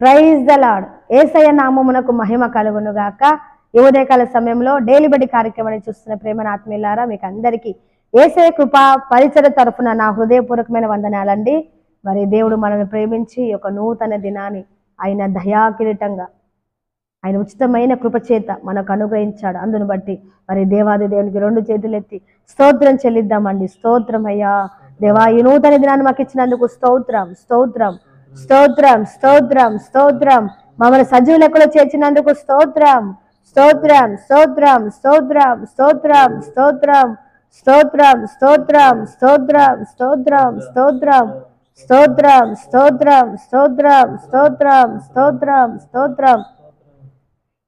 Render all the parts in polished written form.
Praise the lord. యేసయ్య నామమునకు మహిమ కలుగును గాక. ఈ ఉదయకాల సమయంలో డైలీ బడి కార్యక్రమాన్ని చూస్తున్న ప్రేమన ఆత్మీయులారా, మీకు అందరికీ యేసయ్య కృపా పరిచయ తరఫున నా హృదయపూర్వకమైన వందనాలండి. మరి దేవుడు మనల్ని ప్రేమించి ఒక నూతన దినాన్ని ఆయన దయాకిరీటంగా ఆయన ఉచితమైన కృపచేత మనకు అనుగ్రహించాడు. అందును బట్టి మరి దేవాది దేవునికి రెండు చేతులెత్తి స్తోత్రం చెల్లిద్దామండి. స్తోత్రం అయ్యా దేవా, ఈ నూతన దినాన్ని మాకు ఇచ్చినందుకు స్తోత్రం స్తోత్రం స్తోత్రం స్తోత్రం స్తోత్రం. మమ్మల్ని సజీవ లెక్కలో చేర్చినందుకు స్తోత్రం స్తోత్రం స్తోత్రం స్తోత్రం స్తోత్రం స్తోత్రం స్తోత్రం స్తోత్రం స్తోత్రం స్తోత్రం స్తోత్రం స్తోత్రం స్తోత్రం స్తోత్రం స్తోత్రం స్తోత్రం స్తోత్రం.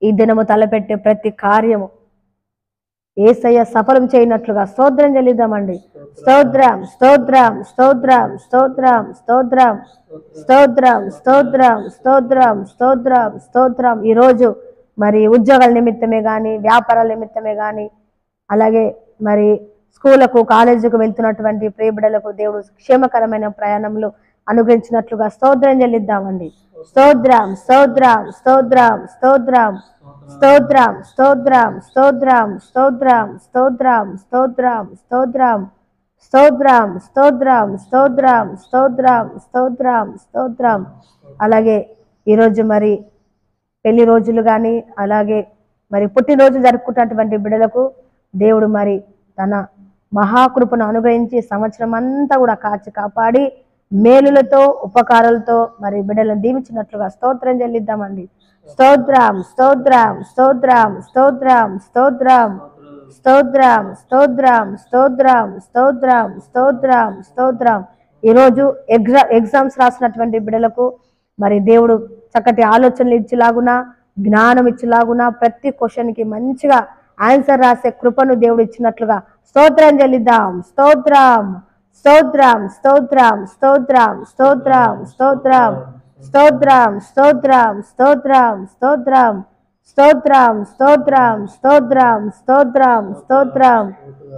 ఈ దినము తలపెట్టే ప్రతి కార్యము యేసయ్య సఫలం చేయనట్లుగా స్తోత్రం చెల్లిద్దామండి. స్తోత్రం స్తోత్రం స్తోత్రం స్తోత్రం స్తోత్రం స్తోత్రం స్తోత్రం స్తోత్రం స్తోత్రం స్తోత్రం. ఈరోజు మరి ఉద్యోగాల నిమిత్తమే కానీ, వ్యాపారాల నిమిత్తమే కానీ, అలాగే మరి స్కూళ్ళకు కాలేజీకు వెళ్తున్నటువంటి ప్రియబిడ్డలకు దేవుడు క్షేమకరమైన ప్రయాణంలో అనుగ్రహించినట్లుగా స్తోత్రం చెల్లిద్దామండి. స్తోత్రం స్తోత్రం స్తోత్రం స్తోత్రం స్తోత్రం స్తోత్రం స్తోత్రం స్తోత్రం స్తోత్రం స్తోత్రం స్తోత్రం స్తోత్రం స్తోత్రం స్తోత్రం స్తోత్రం స్తోత్రం స్తోత్రం. అలాగే ఈరోజు మరి పెళ్లి రోజులు కానీ, అలాగే మరి పుట్టినరోజు జరుపుకున్నటువంటి బిడ్డలకు దేవుడు మరి తన మహాకృపను అనుగ్రహించి సంవత్సరం అంతా కూడా కాచి కాపాడి మేలులతో ఉపకారాలతో మరి బిడ్డలను దీవించినట్లుగా స్తోత్రం చెల్లిద్దామండి. స్తోత్రం స్తోత్రం స్తోత్రం స్తోత్రం స్తోత్రం స్తోత్రం స్తోత్రం స్తోత్రం స్తోత్రం స్తోత్రం స్తోత్రం. ఈరోజు ఎగ్జామ్స్ రాసినటువంటి బిడ్డలకు మరి దేవుడు చక్కటి ఆలోచనలు ఇచ్చేలాగున, జ్ఞానం ఇచ్చేలాగున, ప్రతి క్వశ్చన్కి మంచిగా ఆన్సర్ రాసే కృపను దేవుడు ఇచ్చినట్లుగా స్తోత్రం చెల్లిద్దాం. స్తోత్రం స్తోత్రం స్తోత్రం స్తోత్రం స్తోత్రం స్తోత్రం స్తోత్రం స్తోత్రం స్తోత్రం స్తోత్రం స్తోత్రం స్తోత్రం స్తోత్రం స్తోత్రం స్తోత్రం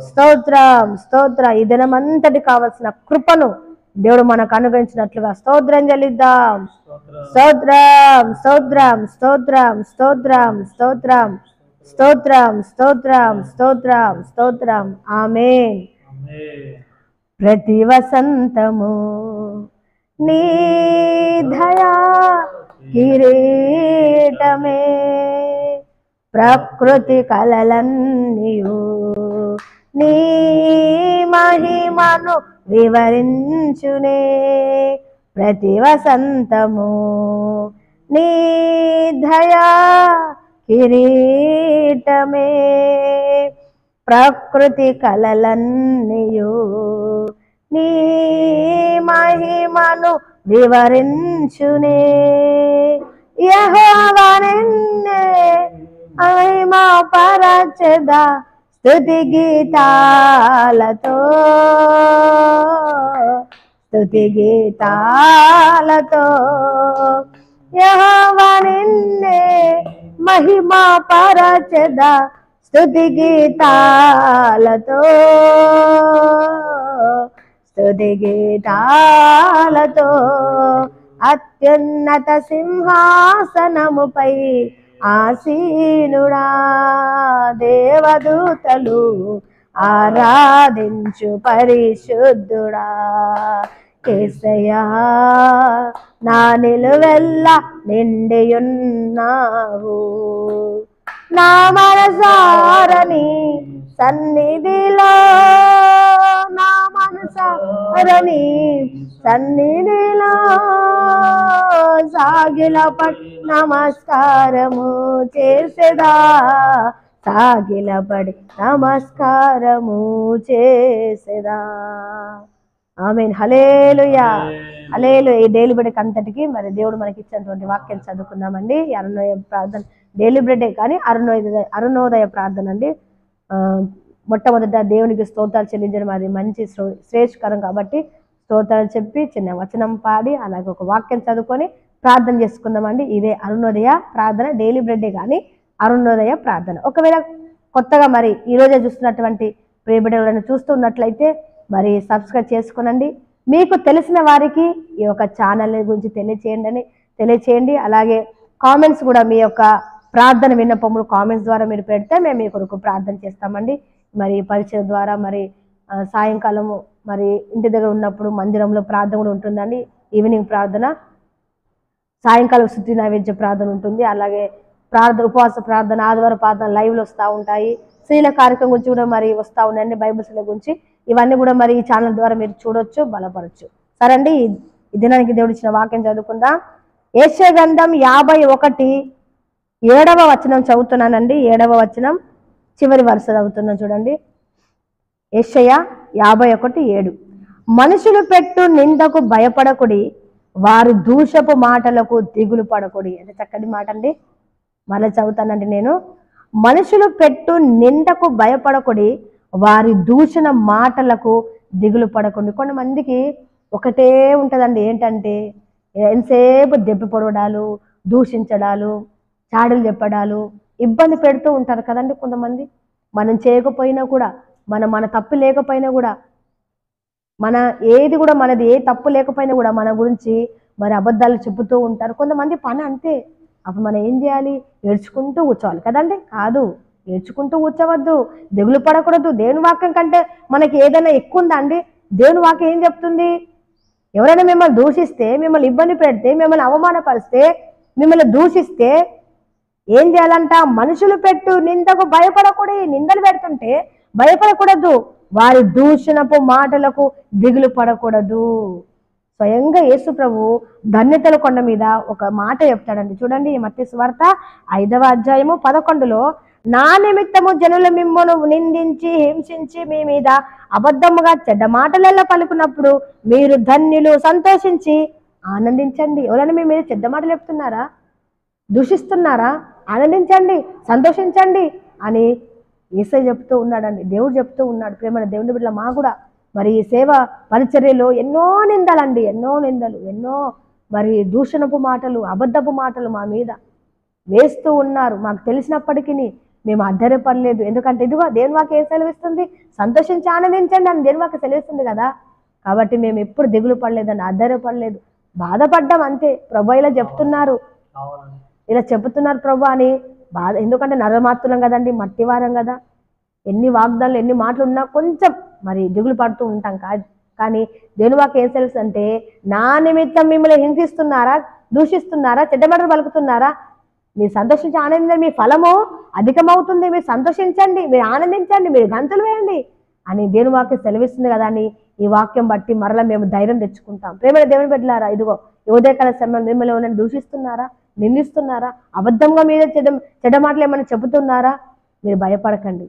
స్తోత్రం స్తోత్రం. ఈ దినమంతటి కావలసిన కృపను దేవుడు మనకు అనుగ్రహించినట్లుగా స్తోత్రం చెల్లిద్దాం. స్తోత్రం స్తోత్రం స్తోత్రం స్తోత్రం స్తోత్రం స్తోత్రం స్తోత్రం స్తోత్రం స్తోత్రం. ఆమేన్. ప్రతి వసంతము నీ దయా కిరీటమే, ప్రకృతి కలలన్నీయు నీ మహిమను వివరించునే. ప్రతి వసంతము నీ దయా కిరీటమే, ప్రకృతి కలలన్నీయు నీ మహిమను వివరించునే. యెహోవా నిన్నే మహిమా పరచెదా స్తుతి గీతాలతో, స్తుతి గీతాలతో. యెహోవా నిన్నే మహిమా పరచెదా స్తుతి గీతాలతో, స్తుతి గీతాలతో. అత్యున్నత సింహాసనముపై ఆసీనుడా, దేవదూతలు ఆరాధించు పరిశుద్ధుడా. యేసయ్యా నా నిలువెల్లా నిండియున్నావు, నా మనసారని సన్నిధిలో, నా మనసారని సన్నిధిలో సాగిలపడి నమస్కారము చేసేదా, సాగిలపడి నమస్కారము చేసేదా. ఆమేన్. హల్లెలూయా హల్లెలూయా. ఈ డైలీ బ్రెడ్ అంతటికి మరి దేవుడు మనకి ఇచ్చినటువంటి వాక్యం చదువుకుందామండి. అరుణోదయ ప్రార్థన డైలీ బ్రెడే కానీ అరుణోదయ ప్రార్థన అండి. మొట్టమొదట దేవునికి స్తోత్రాలు చెల్లించడం అది మంచి శ్రేష్కరం కాబట్టి స్తోత్రాలు చెప్పి చిన్న వచనం పాడి అలాగే ఒక వాక్యం చదువుకొని ప్రార్థన చేసుకుందామండి. ఇదే అరుణోదయ ప్రార్థన. డైలీ బ్రెడే కానీ అరుణోదయ ప్రార్థన. ఒకవేళ కొత్తగా మరి ఈరోజే చూస్తున్నటువంటి ప్రియబిడ్డలను చూస్తున్నట్లయితే మరి సబ్స్క్రైబ్ చేసుకోనండి. మీకు తెలిసిన వారికి ఈ యొక్క ఛానల్ గురించి తెలియచేయండి. తెలియచేయండి. అలాగే కామెంట్స్ కూడా మీ యొక్క ప్రార్థన విన్నపములు కామెంట్స్ ద్వారా మీరు పెడితే మేము మీ కొరకు ప్రార్థన చేస్తామండి. మరి పరిచయం ద్వారా మరి సాయంకాలము మరి ఇంటి దగ్గర ఉన్నప్పుడు మందిరంలో ప్రార్థన కూడా ఉంటుందండి. ఈవినింగ్ ప్రార్థన, సాయంకాలం స్తుతి నైవేద్య ప్రార్థన ఉంటుంది. అలాగే ఉపవాస ప్రార్థన, ఆదివారం ప్రార్థన లైవ్లు వస్తూ ఉంటాయి. స్త్రీల కార్యక్రమం గురించి కూడా మరి వస్తూ ఉన్నాయండి, బైబిల్ స్టడీ గురించి. ఇవన్నీ కూడా మరి ఈ ఛానల్ ద్వారా మీరు చూడొచ్చు, బలపరచు. సరే అండి, ఈ దినానికి దేవుడు ఇచ్చిన వాక్యం చదువుకుందాం. యెషయా గ్రంథం 51:7 వచనం చదువుతున్నానండి. 7వ వచనం చివరి వరుస చదువుతున్నాం చూడండి. యెషయా 51:7. మనుషులు పెట్టు నిందకు భయపడకుడి, వారి దూషపు మాటలకు దిగులు పడకుడి. అంటే చక్కటి మాట అండి. మళ్ళీ చదువుతానండి నేను. మనుషులు పెట్టు నిందకు భయపడకుడి, వారి దూషణ మాటలకు దిగులు పడకండి. కొంతమందికి ఒకటే ఉంటుందండి, ఏంటంటే ఎంతసేపు దెబ్బ పొడవడాలు, దూషించడాలు, చాడులు చెప్పడాలు, ఇబ్బంది పెడుతూ ఉంటారు కదండి కొంతమంది. మనం చేయకపోయినా కూడా, మన తప్పు లేకపోయినా కూడా, మన ఏది కూడా మనది ఏ తప్పు లేకపోయినా కూడా మన గురించి మరి అబద్ధాలు చెబుతూ ఉంటారు కొంతమంది. పని అంతే. అప్పుడు మనం ఏం చేయాలి? ఏడ్చుకుంటూ కూర్చోవాలి కదండి. కాదు, ఏడ్చుకుంటూ కూర్చోవద్దు, దిగులు పడకూడదు. దేవుని వాక్యం కంటే మనకి ఏదైనా ఎక్కువ ఉందా అండి? దేవుని వాక్యం ఏం చెప్తుంది? ఎవరైనా మిమ్మల్ని దూషిస్తే, మిమ్మల్ని ఇబ్బంది పెడితే, మిమ్మల్ని అవమానపరిస్తే, మిమ్మల్ని దూషిస్తే ఏం చేయాలంట? మనుషులు పెట్టు నిందకు భయపడకూడదు. నిందలు పెడుతుంటే భయపడకూడదు, వారి దూషణపు మాటలకు దిగులు పడకూడదు. స్వయంగా యేసు ప్రభు ధన్యతల కొండ మీద ఒక మాట చెప్తాడండి. చూడండి, మత్తయి సువార్త 5వ అధ్యాయము 11లో, నా నిమిత్తము జనులు మిమ్మల్ని నిందించి హింసించి మీ మీద అబద్ధముగా చెడ్డ మాటలలో పలుకున్నప్పుడు మీరు ధన్యులు, సంతోషించి ఆనందించండి. ఎవరైనా మీ మీద చెడ్డ మాటలు చెప్తున్నారా, దూషిస్తున్నారా? ఆనందించండి, సంతోషించండి అని యేసయ్య చెప్తూ ఉన్నాడండి. దేవుడు చెప్తూ ఉన్నాడు. ప్రేమ దేవుని బిడ్డల మా కూడా మరి ఈ సేవ పరిచర్యలో ఎన్నో నిందలండి, ఎన్నో నిందలు, ఎన్నో మరి దూషణపు మాటలు, అబద్ధపు మాటలు మా మీద వేస్తూ ఉన్నారు. మాకు తెలిసినప్పటికీ మేము ఆశ్చర్యపడలేదు. ఎందుకంటే ఇదిగో దేవుని వాక్యం ఏం సెలవిస్తుంది? సంతోషించి ఆనందించండి అని దేవుని వాక్యం సెలవిస్తుంది కదా. కాబట్టి మేము ఎప్పుడు దిగులు పడలేదండి, ఆశ్చర్యపడలేదు, బాధపడ్డాం అంతే. ప్రభు ఇలా చెప్తున్నారు, ఇలా చెబుతున్నారు ప్రభు అని బాధ. ఎందుకంటే నరమాత్రులం కదండి, మట్టివారం కదా. ఎన్ని వాగ్దానాలు, ఎన్ని మాటలు ఉన్నా కొంచెం మరి దిగులు పడుతూ ఉంటాం. కానీ దేవుని వాక్యం ఏం తెలుసు అంటే, నా నిమిత్తం మిమ్మల్ని హింసిస్తున్నారా, దూషిస్తున్నారా, చెడ్డ మాటలు పలుకుతున్నారా, మీరు సంతోషించి ఆనందించండి, మీ ఫలము అధికమవుతుంది, మీరు సంతోషించండి, మీరు ఆనందించండి, మీరు గంతులు వేయండి అని దేవుని వాక్యం సెలవిస్తుంది కదా అని ఈ వాక్యం బట్టి మరలా మేము ధైర్యం తెచ్చుకుంటాం. ప్రేమ దేవుని బిడ్డలారా, ఇదిగో ఉదయకాల సమయం మిమ్మల్ని ఏమైనా దూషిస్తున్నారా, నిందిస్తున్నారా, అబద్ధంగా మీద చెడ్డ మాటలు ఏమైనా చెబుతున్నారా, మీరు భయపడకండి.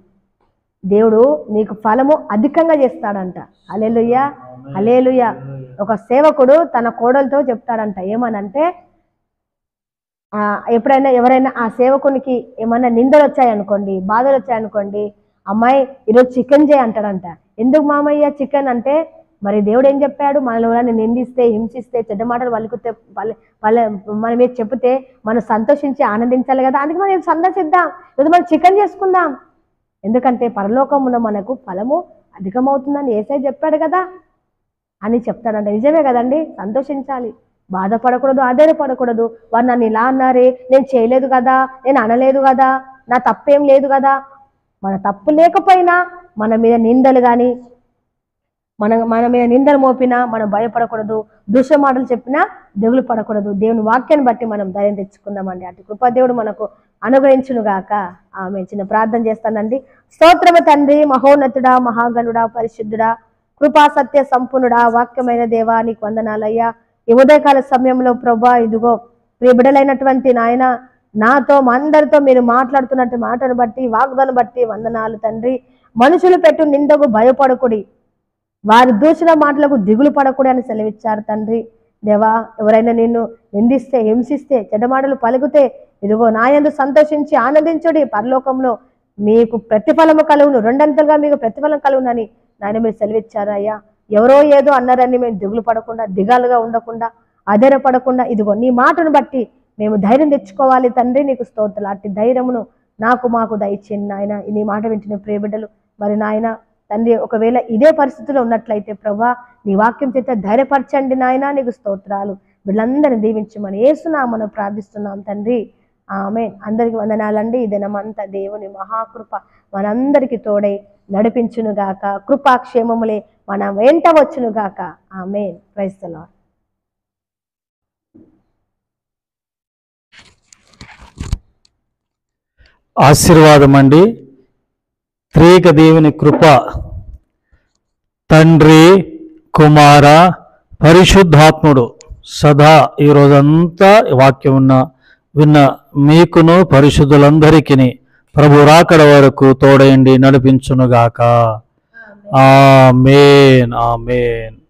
దేవుడు నీకు ఫలము అధికంగా చేస్తాడంట. హల్లెలూయా, హల్లెలూయా. ఒక సేవకుడు తన కోడలతో చెప్తాడంట, ఏమనంటే ఎప్పుడైనా ఎవరైనా ఆ సేవకునికి ఏమైనా నిందలు వచ్చాయనుకోండి, బాధలు వచ్చాయనుకోండి, అమ్మాయి ఈరోజు చికెన్ చేయి అంటాడంట. ఎందుకు మామయ్య చికెన్ అంటే, మరి దేవుడు ఏం చెప్పాడు? మనలో ఎవరైనా నిందిస్తే, హింసిస్తే, చెడ్డ మాటలు పలుకుతే, మన మీద చెబితే మనం సంతోషించి ఆనందించాలి కదా. అందుకే మనం సందర్శిద్దాం, లేదా మనం చికెన్ చేసుకుందాం. ఎందుకంటే పరలోకములో మనకు ఫలము అధికమవుతుందని యేసయ్య చెప్పాడు కదా అని చెప్తాడంట. నిజమే కదండి, సంతోషించాలి, బాధపడకూడదు, ఆధారపడకూడదు. వారు నన్ను ఇలా అన్నారే, నేను చేయలేదు కదా, నేను అనలేదు కదా, నా తప్పేం లేదు కదా. మన తప్పు లేకపోయినా మన మీద నిందలు కానీ, మన మీద నిందలు మోపినా మనం భయపడకూడదు, దూష మాటలు చెప్పినా దిగులు పడకూడదు. దేవుని వాక్యాన్ని బట్టి మనం ధైర్యం తెచ్చుకుందామండి. అటు కృపాదేవుడు మనకు అనుగ్రహించును గాక. ఆమె చిన్న ప్రార్థన చేస్తానండి. స్తోత్రము తండ్రి, మహోన్నతుడా, మహాగణుడా, పరిశుద్ధుడా, కృపా సత్య సంపూర్ణుడా, వాక్యమైన దేవా, నీకు వందనాలయ్యా. ఈ ఉదయకాల సమయంలో ప్రభా, ఇదిగో ప్రియ బిడ్డలైనటువంటి నాయన, నాతో మా అందరితో మీరు మాట్లాడుతున్నట్టు మాటను బట్టి, వాగ్దాన్ని బట్టి వందనాలు తండ్రి. మనుషులు పెట్టు నిందకు భయపడకుడి, వారి దూషణ మాటలకు దిగులు పడకూడదు అని సెలవిచ్చారు తండ్రి. దేవా, ఎవరైనా నిన్ను నిందిస్తే, హింసిస్తే, చెడ్డ మాటలు పలుకుతే, ఇదిగో నాయందు సంతోషించి ఆనందించుడి, పరలోకంలో మీకు ప్రతిఫలము కలుగును, రెండంతలుగా మీకు ప్రతిఫలం కలుగునని నాయన మీరు సెలవిచ్చారు అయ్యా. ఎవరో ఏదో అన్నారని మేము దిగులు పడకుండా, దిగాలుగా ఉండకుండా, ఆధారపడకుండా, ఇదిగో నీ మాటను బట్టి మేము ధైర్యం తెచ్చుకోవాలి తండ్రి. నీకు స్తోత్రాలు. అట్టి ధైర్యమును మాకు దయచేయండి నాయన. నీ మాట వింటున్న ప్రియ బిడ్డలు మరి నాయన తండ్రి, ఒకవేళ ఇదే పరిస్థితిలో ఉన్నట్లయితే ప్రభా, నీ వాక్యం చేత ధైర్యపరచండి నాయన. నీకు స్తోత్రాలు. వీళ్ళందరినీ దీవించమని యేసునామమున ప్రార్థిస్తున్నాం తండ్రి. ఆమేన్. అందరికి వందనాలండి. ఈ దినమంతా దేవుని మహాకృప మనందరికి తోడై నడిపించునుగాక. కృపాక్షేమములే మన వెంట వచ్చునుగాక. ఆమేన్. Praise the Lord. ఆశీర్వాదం అండి. త్రియేక దేవుని కృప, తండ్రి, కుమార, పరిశుద్ధాత్ముడు సదా ఈ రోజంతా వాక్యం విన్న మీకును పరిశుద్ధులందరికీ ప్రభు రాకడ వరకు తోడయండి నడిపించునుగాక. ఆమేన్. ఆమేన్.